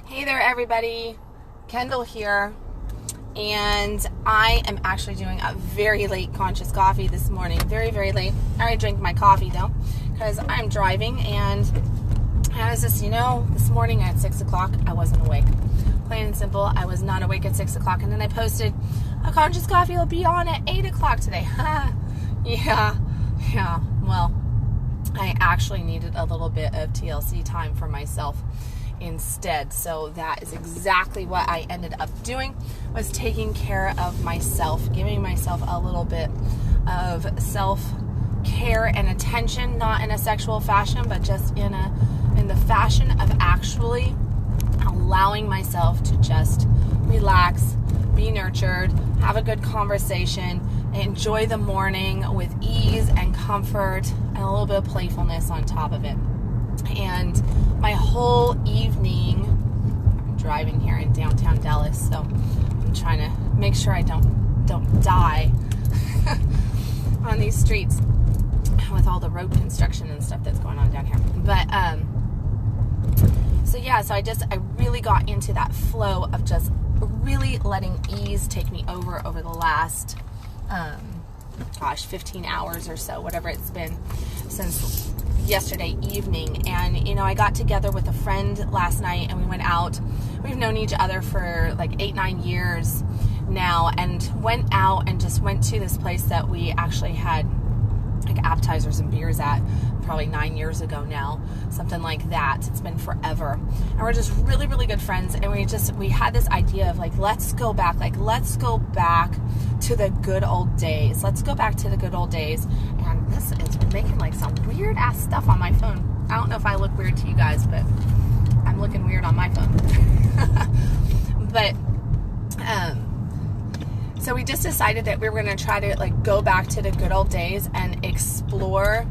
Hey there, everybody. Kendall here, and I am actually doing a very late conscious coffee this morning. Very, very late. I already drank my coffee though, because I'm driving, and I was just, this morning at 6 o'clock, I wasn't awake. Plain and simple, I was not awake at 6 o'clock, and then I posted, a conscious coffee will be on at 8 o'clock today. Yeah, well, I actually needed a little bit of TLC time for myself instead. So that is exactly what I ended up doing, was taking care of myself, giving myself a little bit of self-care and attention, not in a sexual fashion, but just in the fashion of actually allowing myself to just relax, be nurtured, have a good conversation, enjoy the morning with ease and comfort and a little bit of playfulness on top of it. And my whole evening, I'm driving here in downtown Dallas, so I'm trying to make sure I don't die on these streets with all the road construction and stuff that's going on down here. But so I really got into that flow of just really letting ease take me over the last 15 hours or so, whatever it's been since yesterday evening. And I got together with a friend last night, and we went out. We've known each other for like 8-9 years now, and went out and just went to this place that we actually had like appetizers and beers at probably 9 years ago now, something like that. It's been forever, and we're just really, really good friends. And we had this idea of like, let's go back to the good old days. Let's go back to the good old days. And this is making like some weird ass stuff on my phone. I don't know if I look weird to you guys, but I'm looking weird on my phone. But so we just decided that we were going to try to like go back to the good old days and explore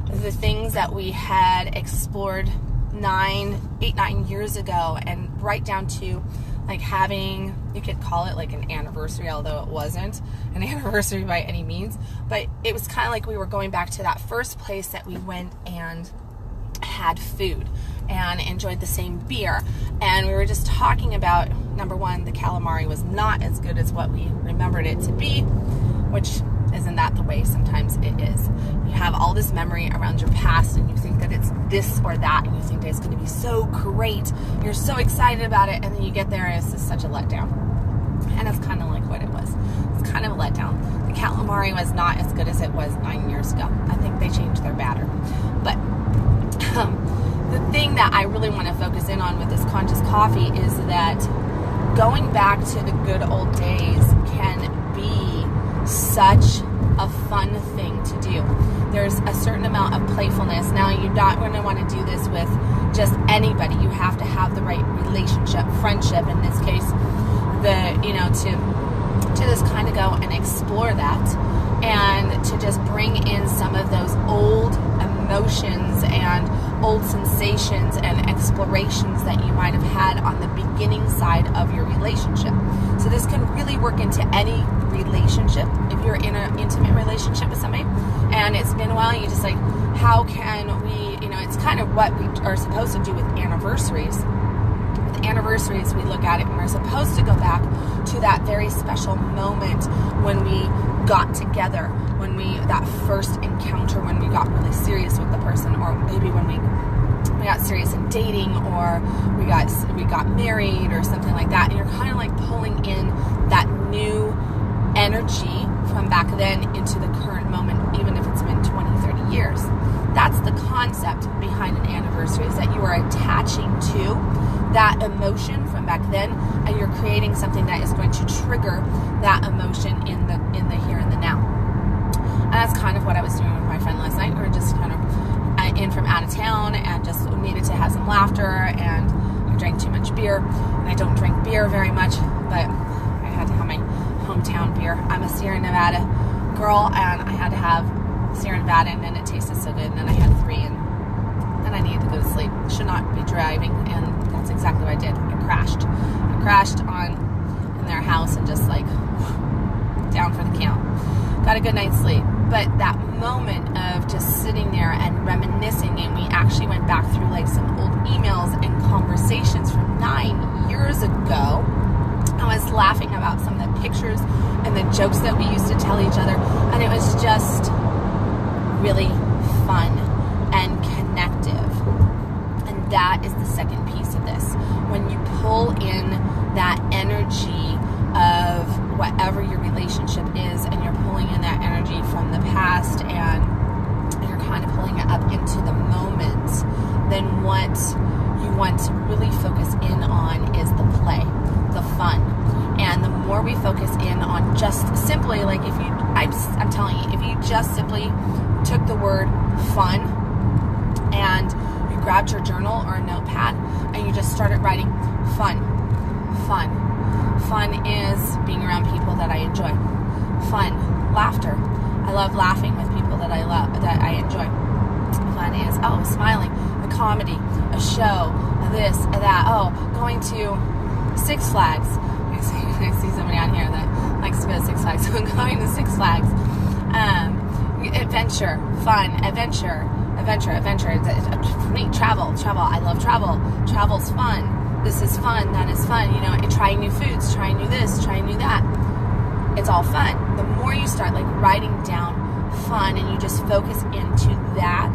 the things that we had explored 8-9 years ago, and right down to like having, you could call it like an anniversary, although it wasn't an anniversary by any means, but it was kind of like we were going back to that first place that we went and had food and enjoyed the same beer. And we were just talking about, number one, the calamari was not as good as what we remembered it to be, which isn't that the way sometimes it is. You have all this memory around your past, and you think that it's this or that, and you think that it's going to be so great. You're so excited about it, and then you get there, and it's just such a letdown. And that's kind of like what it was. It's kind of a letdown. The calamari was not as good as it was 9 years ago. I think they changed their batter. But the thing that I really want to focus in on with this conscious coffee is that going back to the good old days can be such a fun thing to do. There's a certain amount of playfulness. Now, you're not going to want to do this with just anybody. You have to have the right relationship, friendship in this case, to just kind of go and explore that, and to just bring in some of those old emotions and old sensations and explorations that you might have had on the beginning side of your relationship. So this can really work into any relationship. If you're in an intimate relationship with somebody and it's been a while, you just like, how can we, it's kind of what we are supposed to do with anniversaries. With anniversaries, we look at it and we're supposed to go back to that very special moment when we got together, that first encounter, when we got really serious with the person, or maybe when we got serious in dating, or we got married or something like that. And you're kind of like pulling in that new energy from back then into the current moment, even if it's been 20-30 years. That's the concept behind an anniversary, is that you are attaching to that emotion from back then, and you're creating something that is going to trigger that emotion in the here and the now. And that's kind of what I was doing with my friend last night. We were just kind of in from out of town and just needed to have some laughter, and I drank too much beer, and I don't drink beer very much, but I had to have my hometown beer. I'm a Sierra Nevada girl, and I had to have Sierra Nevada, and then it tasted so good, and then I had 3, and then I needed to go to sleep. Should not be driving, and that's exactly what I did. I crashed in their house and just like down for the count. Got a good night's sleep. But that moment of just sitting there and reminiscing, and we actually went back through like some old emails and conversations from 9 years ago, I was laughing about some of the pictures and the jokes that we used to tell each other, and it was just really fun and connective. And that is the second piece of this. When you pull in that energy of whatever your relationship is, and you're pulling in that energy from the past, and you're kind of pulling it up into the moment, then what you want to really focus in on is the play, the fun. And the more we focus in on just simply, like if you, I'm telling you, if you just simply took the word fun and you grabbed your journal or a notepad and you just started writing fun. Fun is being around people that I enjoy. Fun, laughter. I love laughing with people that I enjoy. Fun is, smiling, a comedy, a show, this, that. Going to Six Flags. I see somebody on here that likes to go to Six Flags. So I'm going to Six Flags. Adventure, fun, adventure. For me, travel. I love travel. Travel's fun. This is fun. That is fun. Trying new foods, trying new this, trying new that. It's all fun. The more you start writing down fun, and you just focus into that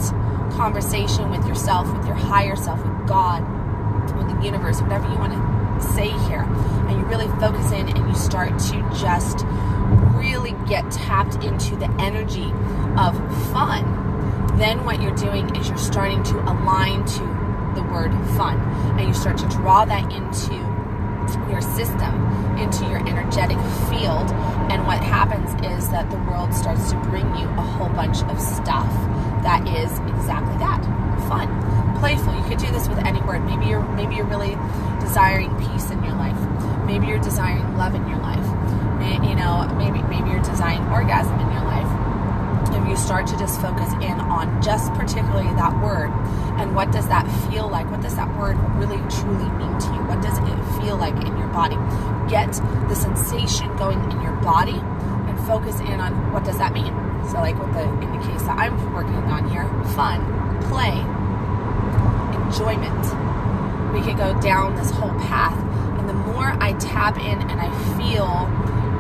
conversation with yourself, with your higher self, with God, with the universe, whatever you want to say here, and you really focus in and you start to just really get tapped into the energy of fun, then what you're doing is you're starting to align to the word fun, and you start to draw that into your system, into your energetic field, and what happens is that the world starts to bring you a whole bunch of stuff that is exactly that, fun, playful. You could do this with any word. Maybe you're really desiring peace in your life. Maybe you're desiring love in your life. Maybe you're desiring orgasm in your life. If you start to just focus in on just particularly that word, and what does that feel like? What does that word really truly mean to you? What does it feel like in your body? Get the sensation going in your body and focus in on what does that mean. So in the case that I'm working on here, fun, play, enjoyment. We could go down this whole path, and the more I tap in and I feel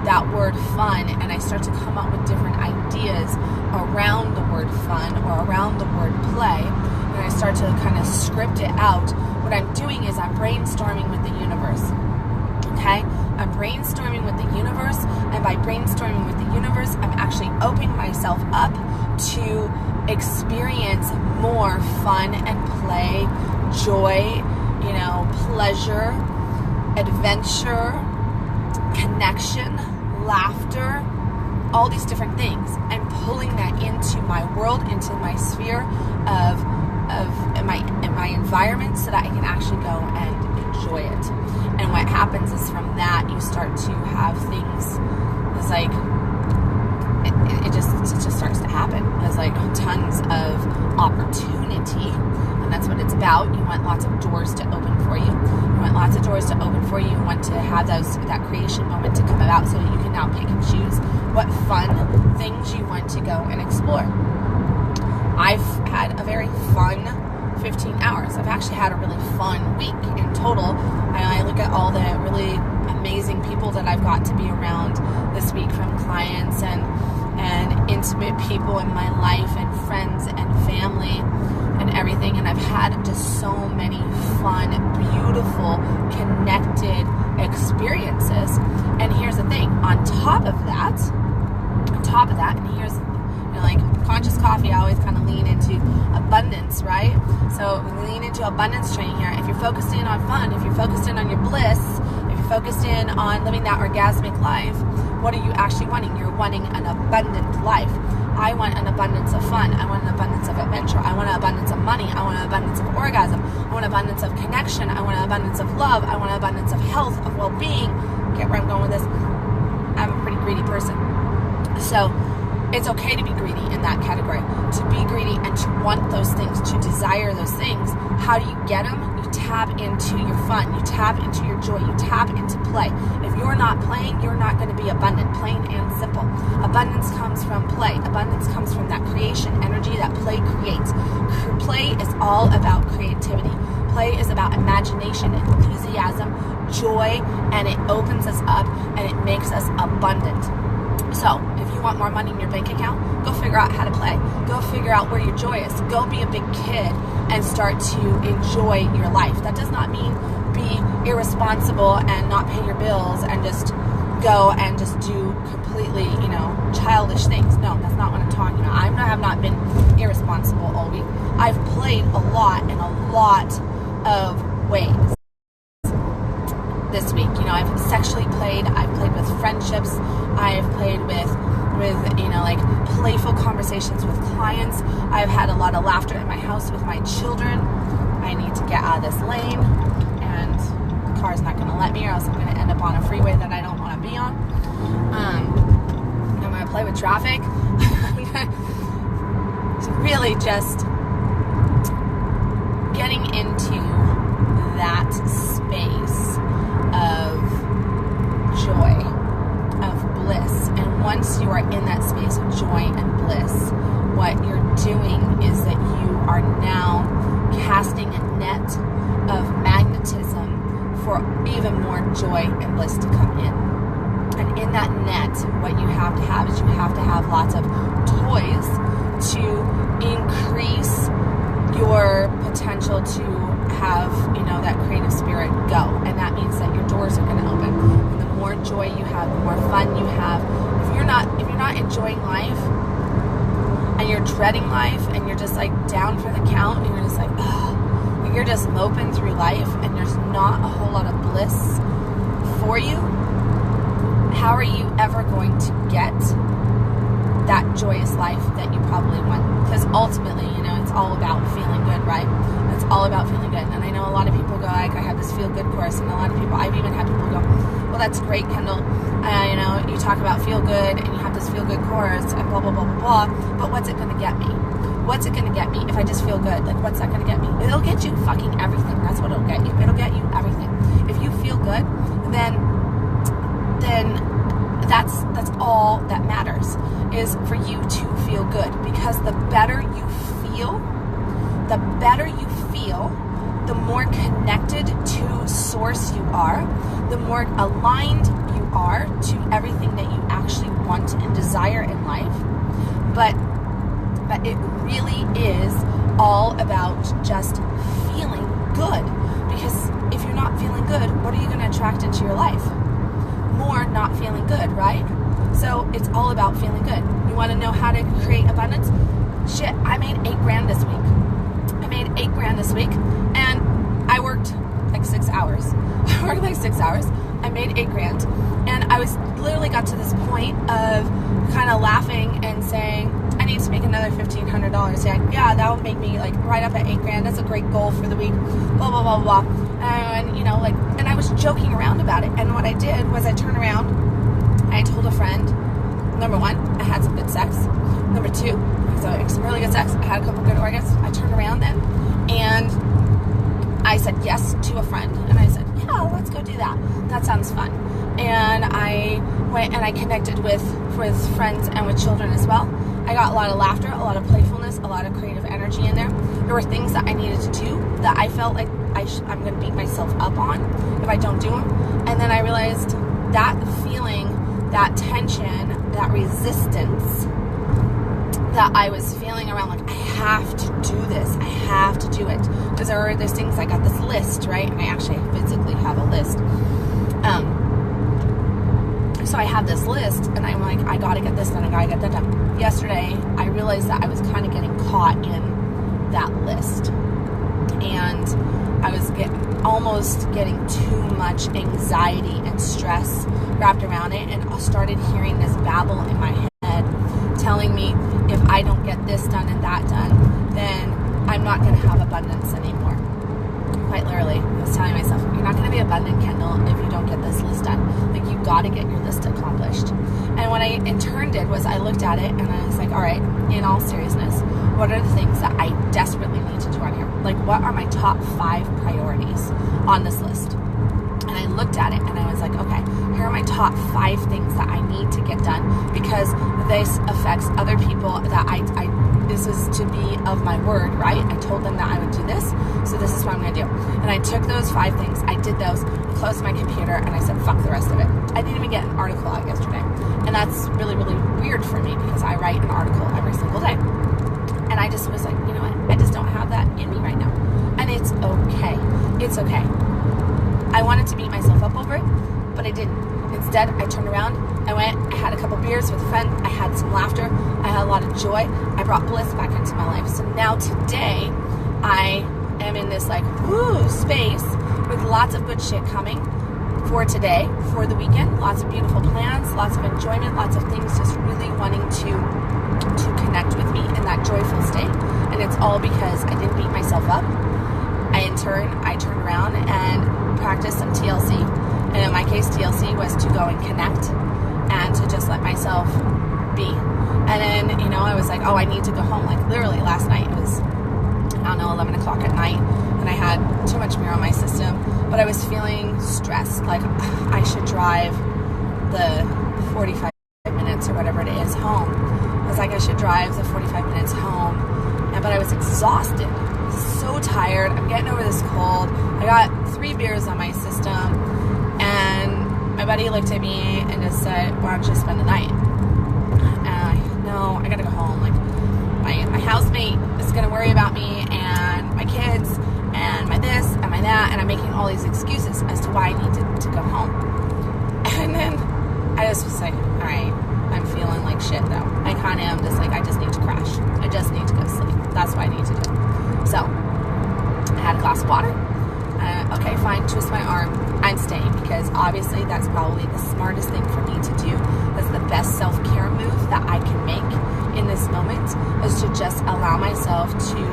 that word fun, and I start to come up with different ideas around the word fun or around the word play, and I start to kind of script it out, what I'm doing is I'm brainstorming with the universe. Okay? I'm brainstorming with the universe, and by brainstorming with the universe, I'm actually opening myself up to experience more fun and play, joy, pleasure, adventure, connection, laughter, all these different things, and pulling that into my world, into my sphere of my environment, so that I can actually go and enjoy it. And what happens is from that you start to have things. It's like it just starts to happen. There's tons of opportunity, and that's what it's about. You want lots of doors to open for you. You want lots of doors to open for you. You want to have that creation moment to come about, so that you can now pick and choose what fun things you want to go and explore. I've had a very fun 15 hours. I've actually had a really fun week in total. I look at all the really amazing people that I've got to be around this week, from clients and intimate people in my life, and friends and family and everything. And I've had just so many fun, beautiful, connected experiences. And here's the thing, on top of that, and here's, conscious coffee, I always kind of lean into abundance, right? So we lean into abundance training here. If you're focused in on fun, if you're focused in on your bliss, if you're focused in on living that orgasmic life, what are you actually wanting? You're wanting an abundant life. I want an abundance of fun. I want an abundance of adventure. I want an abundance of money. I want an abundance of orgasm. I want an abundance of connection. I want an abundance of love. I want an abundance of health, of well-being. Get where I'm going with this? I'm a pretty greedy person. So it's okay to be greedy in that category. To be greedy and to want those things, to desire those things. How do you get them? You tap into your fun. You tap into your joy. You tap into play. If you're not playing, you're not going to be abundant, plain and simple. Abundance comes from play. Abundance comes from that creation energy that play creates. Play is all about creativity. Play is about imagination, enthusiasm, joy, and it opens us up, and it makes us abundant. So if you want more money in your bank account, go figure out how to play. Go figure out where your joy is. Go be a big kid and start to enjoy your life. That does not mean be irresponsible and not pay your bills and just go and just do completely, childish things. No, that's not what I'm talking about. I have not been irresponsible all week. I've played a lot in a lot of ways this week. I've sexually played. I've played with friendships. I've played with playful conversations with clients. I've had a lot of laughter in my house with my children. I need to get out of this lane, and the car's not going to let me, or else I'm going to end up on a freeway that I don't want to be on. I'm going to play with traffic. It's really just getting into that space of joy, of bliss. And once you are in that space of joy and bliss, what you're doing is that you are now casting a net of magnetism for even more joy and bliss to come in. And in that net, what you have to have is you have to have lots of toys to increase your potential to have, that creative spirit go. And that means that your doors are going to open. And the more joy you have, the more fun you have. If you're not enjoying life, and you're dreading life, and you're just down for the count, and you're just you're just moping through life, and there's not a whole lot of bliss for you, how are you ever going to get that joyous life that you probably want? Because ultimately, it's all about feeling good, right? It's all about feeling good. And I know a lot of people go, I have this feel good course, and a lot of people, I've even had people go, well, that's great, Kendal. You talk about feel good, and you have this feel good course, and blah, blah, blah, blah, blah. But what's it going to get me? What's it going to get me if I just feel good? What's that going to get me? It'll get you fucking everything. That's what it'll get you. It'll get you everything. If you feel good, then that's all that matters, is for you to feel good. Because the better you feel, the more connected to source you are, the more aligned you are to everything that you actually want and desire in life. But it really is all about just feeling good. Because if you're not feeling good, what are you going to attract into your life? More not feeling good, right? So it's all about feeling good. You want to know how to create abundance? Shit, I made $8,000 this week. And I worked 6 hours. I made $8,000, and I literally got to this point of kind of laughing and saying, I need to make another $1,500. Yeah, that would make me right up at $8,000. That's a great goal for the week. Blah blah blah blah. And and I was joking around about it. And what I did was I turned around and I told a friend, number one, I had some good sex. Number two, so some really good sex. I had a couple good orgasms. I turned around then and I said yes to a friend, and I said, yeah, let's go do that. That sounds fun. And I went and I connected with friends and with children as well. I got a lot of laughter, a lot of playfulness, a lot of creative energy in there. There were things that I needed to do that I felt like I'm going to beat myself up on if I don't do them. And then I realized that feeling, that tension, that resistance that I was feeling around, I have to do this. I have to do it. Because there are those things, I got this list, right? And I actually physically have a list. So I have this list, and I'm like, I got to get this done. I got to get that done. Yesterday, I realized that I was kind of getting caught in that list. And I was almost getting too much anxiety and stress wrapped around it. And I started hearing this babble in my head telling me, if I don't get this done and that done, then I'm not going to have abundance anymore. Quite literally, I was telling myself, you're not going to be abundant, Kendal, if you don't get this list done. You got to get your list accomplished. And what I in turn did was I looked at it and I was like, all right, in all seriousness, what are the things that I desperately need to do on here? What are my top 5 priorities on this list? And I looked at it and I was like, okay, here are my top 5 things that I need to get done because this affects other people that this is to be of my word, right? I told them that I would do this, so this is what I'm going to do. And I took those 5 things, I did those, closed my computer, and I said, fuck the rest of it. I didn't even get an article out yesterday. And that's really, really weird for me because I write an article every single day. And I just was like, you know what? I just don't have that in me right now. And it's okay. It's okay. I wanted to beat myself up over it, but I didn't. Instead, I turned around, I went, I had a couple beers with a friend, I had some laughter, I had a lot of joy, I brought bliss back into my life. So now today, I am in this like, woo, space with lots of good shit coming for today, for the weekend, lots of beautiful plans, lots of enjoyment, lots of things just really wanting to connect with me in that joyful state. And it's all because I didn't beat myself up. I turned around and practiced some TLC. And in my case, TLC was to go and connect and to just let myself be. And then, I was like, oh, I need to go home. Like literally last night, it was, 11 o'clock at night, and I had too much beer on my system, but I was feeling stressed. Like I should drive the 45 minutes or whatever it is home. I was like, I should drive the 45 minutes home. But I was exhausted, so tired. I'm getting over this cold. I got 3 beers on my system, and my buddy looked at me and just said, why don't you spend the night? No, I gotta go home. Like my housemate is gonna worry about me and my kids and my this and my that, and I'm making all these excuses as to why I need to go home. And then I just was like, all right, I'm feeling like shit though. I kind of am just like, I just need to crash. I just need to go sleep. That's what I need to do. So I had a glass of water. Okay, fine, twist my arm. I'm staying because obviously that's probably the smartest thing for me to do. That's the best self-care move that I can make in this moment, is to just allow myself to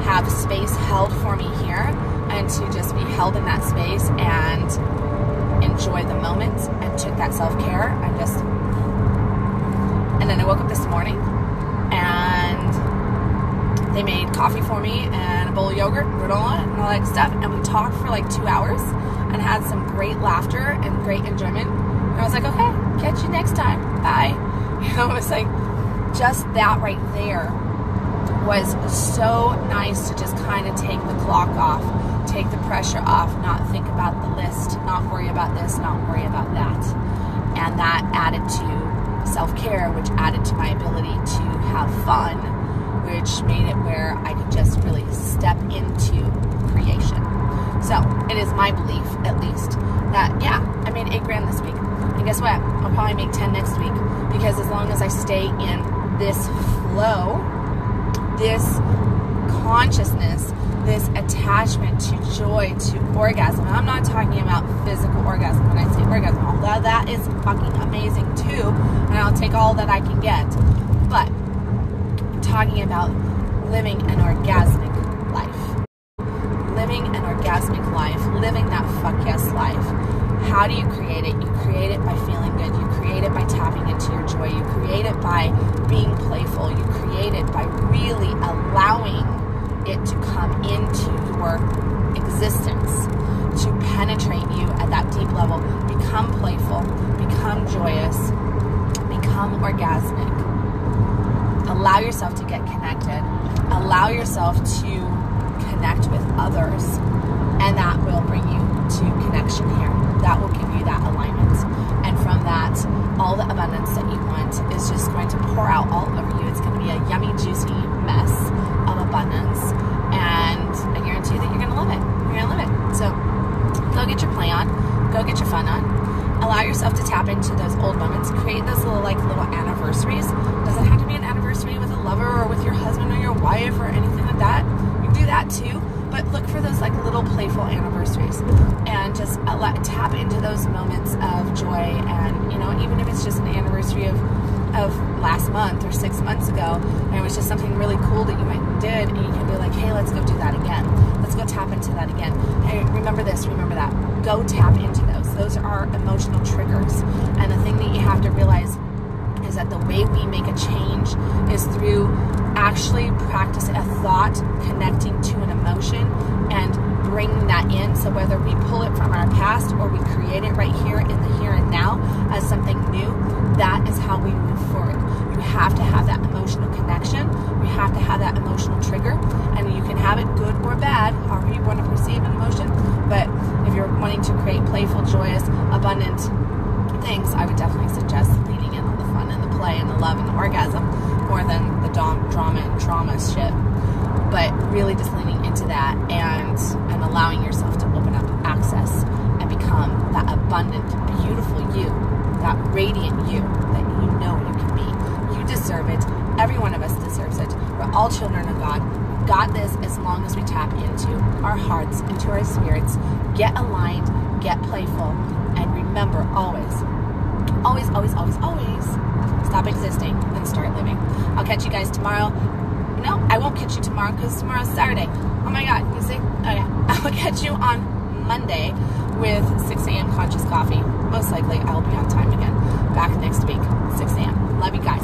have space held for me here and to just be held in that space and enjoy the moment, and took that self-care and then I woke up this morning and they made coffee for me and a bowl of yogurt, granola, and all that stuff. And we talked for like 2 hours and had some great laughter and great enjoyment. And I was like, okay, catch you next time. Bye. It was like, just that right there was so nice to just kind of take the clock off, take the pressure off, not think about the list, not worry about this, not worry about that. And that added to self-care, which added to my ability to have fun, which made it where I could just really step into creation. So it is my belief, at least, that I made $8,000 this week. And guess what? I'll probably make 10 next week, because as long as I stay in this flow, this consciousness, this attachment to joy, to orgasm. And I'm not talking about physical orgasm when I say orgasm, although that is fucking amazing too, and I'll take all that I can get. But talking about living an orgasmic life. Living an orgasmic life. Living that fuck yes life. How do you create it? You create it by feeling good. You create it by tapping into your joy. You create it by being playful. You create it by really allowing it to come into your existence, to penetrate you at that deep level. Become playful. Become joyous. Become orgasmic. Allow yourself to get connected. Allow yourself to connect with others. And that will bring you to connection here. That will give you that alignment. And from that, all the abundance that you want is just going to pour out all over you. It's going to be a yummy, juicy mess of abundance. And I guarantee that you're going to love it. You're going to love it. So go get your play on. Go get your fun on. Allow yourself to tap into those old moments. Create those little anniversaries. Doesn't have to be an anniversary with a lover or with your husband or your wife or anything like that. You can do that too. But look for those little playful anniversaries, and just tap into those moments of joy. And even if it's just an anniversary of last month or 6 months ago, and it was just something really cool that you did, and you can be like, hey, let's go do that again. Let's go tap into that again. Hey, remember this, remember that. Go tap into those. Those are emotional triggers. And the thing that you have to realize is that the way we make a change is through actually practice a thought connecting to an emotion and bringing that in. So whether we pull it from our past or we create it right here in the here and now as something new, that is how we move forward. You have to have that emotional connection. You have to have that emotional trigger, and you can have it good or bad, however you want to perceive an emotion. But if you're wanting to create playful, joyous, abundant things, I would definitely suggest leading in on the fun and the play and the love and the orgasm more than the drama and trauma shit. But really just leaning into that and allowing yourself to open up access and become that abundant, beautiful you, that radiant you that you know you can be. You deserve it. Every one of us deserves it. We're all children of God. We've got this as long as we tap into our hearts, into our spirits, get aligned, get playful, and remember always, always, always, always, always stop existing and start living. I'll catch you guys tomorrow. No, I won't catch you tomorrow because tomorrow's Saturday. Oh my God, you see? Oh yeah. I will catch you on Monday with 6 a.m. Conscious Coffee. Most likely I will be on time again. Back next week, 6 a.m. Love you guys.